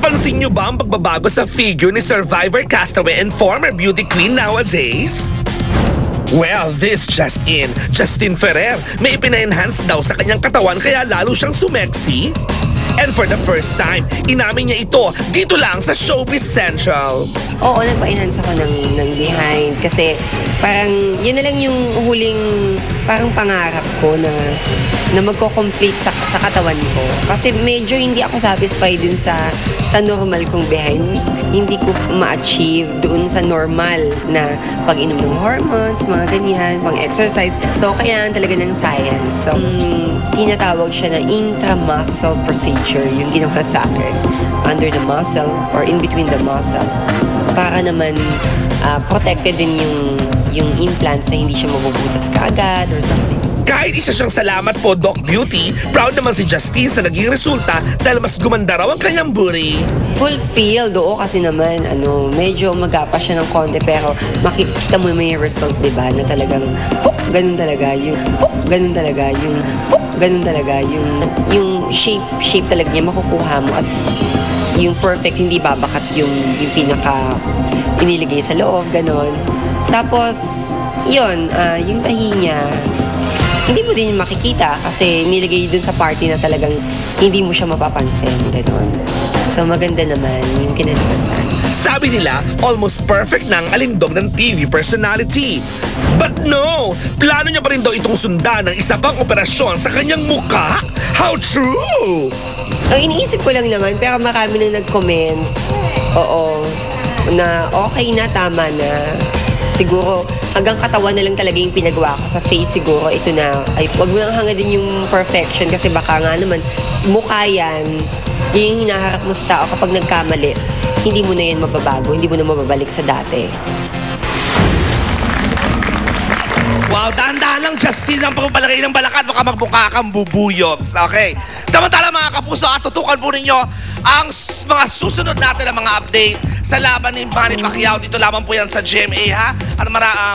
Napansin niyo ba ang pagbabago sa figure ni Survivor castaway and former beauty queen nowadays? Well, this just in. Justin Ferrer may ipina-enhance daw sa kanyang katawan kaya lalo siyang sumeksi. And for the first time, inamin niya ito dito lang sa Showbiz Central. Oo, nagpa-enhance ako ng behind kasi parang yun na lang yung huling parang pangarap ko na magko-complete sa katawan ko. Kasi medyo hindi ako satisfied dun sa normal kong behind. Hindi ko ma-achieve doon sa normal na pag-inom ng hormones, mga ganyan, pang-exercise. So, kailangan talaga ng science. So, tinatawag siya na intramuscle procedure, yung ginawa sa akin. Under the muscle or in between the muscle. Para naman protected din yung implants na hindi siya mabubutas kaagad or something. Kahit isa siyang salamat po, Doc Beauty, proud naman si Justine sa naging resulta dahil mas gumanda raw ang kanyang booty. Fulfilled, oo, kasi naman, medyo magapa siya ng konti pero makikita mo may result, di ba, na talagang, ganun talaga yung shape talaga niya makukuha mo at yung perfect, hindi babakat yung pinaka iniligay sa loob, ganun. Tapos, yung tahi niya, hindi mo din makikita kasi nilagay dun sa party na talagang hindi mo siya mapapansin. Gano'n. So maganda naman yung kinalabasan. Sabi nila, almost perfect na ang alindog ng TV personality. But no! Plano niya pa rin daw itong sundan ng isa pang operasyon sa kanyang mukha? How true! Ang iniisip ko lang naman, pero marami nang nag-comment, na okay na, tama na. Siguro, hanggang katawan na lang talaga yung pinagawa ko sa face siguro. Ito na, ay wag mo lang hangadin yung perfection kasi baka nga naman, mukha yan, yung hinaharap mo sa tao kapag nagkamali, hindi mo na yan mababago, hindi mo na mababalik sa dati. Wow, dahan-dahan lang, Justine, ang pagpapalagay ng balakad, baka magbuka kang bubuyogs. Okay. Samantala mga kapuso, at tutukan po ninyo ang mga susunod natin na mga update sa laban ni Manny Pacquiao. Dito lamang po yan sa GMA, ha? At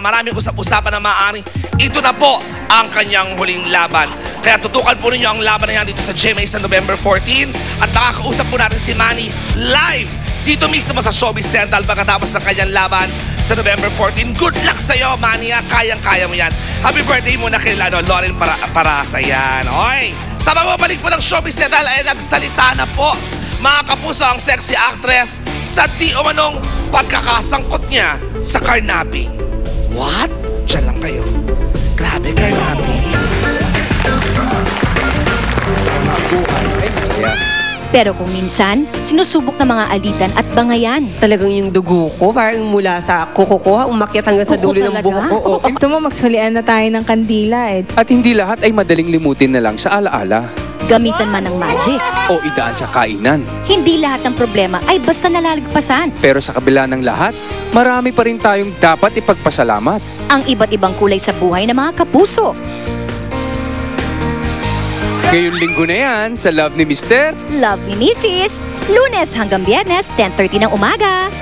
maraming usap-usapan na maaaring ito na po ang kanyang huling laban. Kaya tutukan po ninyo ang laban na yan dito sa GMA sa November 14. At makakausap po natin si Manny live dito mismo sa Showbiz Central pagkatapos ng kanyang laban sa November 14. Good luck sa'yo, Manny. Kayang-kaya mo yan. Happy birthday muna kay Lauren Parasa yan. Okay. Sa magbabalik po ng Showbiz Central ay nagsalita na po, mga kapuso, ang sexy actress sa di umanong pagkakasangkot niya sa carnapping. What? Diyan lang kayo. Grabe, carnapping. Ang buhay ay masaya. Pero kung minsan, sinusubok ng mga alitan at bangayan. Talagang yung dugo ko, parang mula sa kuko ko, umakyat hanggang sa dulo ng buhok ko. Gusto mo magsulian na tayo ng kandila eh. At hindi lahat ay madaling limutin na lang sa alaala. Gamitan man ng magic. O idaan sa kainan. Hindi lahat ng problema ay basta nalalagpasan. Pero sa kabila ng lahat, marami pa rin tayong dapat ipagpasalamat. Ang iba't ibang kulay sa buhay ng mga kapuso. Ngayong linggo na yan sa Love ni Mr. Love ni Mrs. Lunes hanggang Biyernes, 10:30 ng umaga.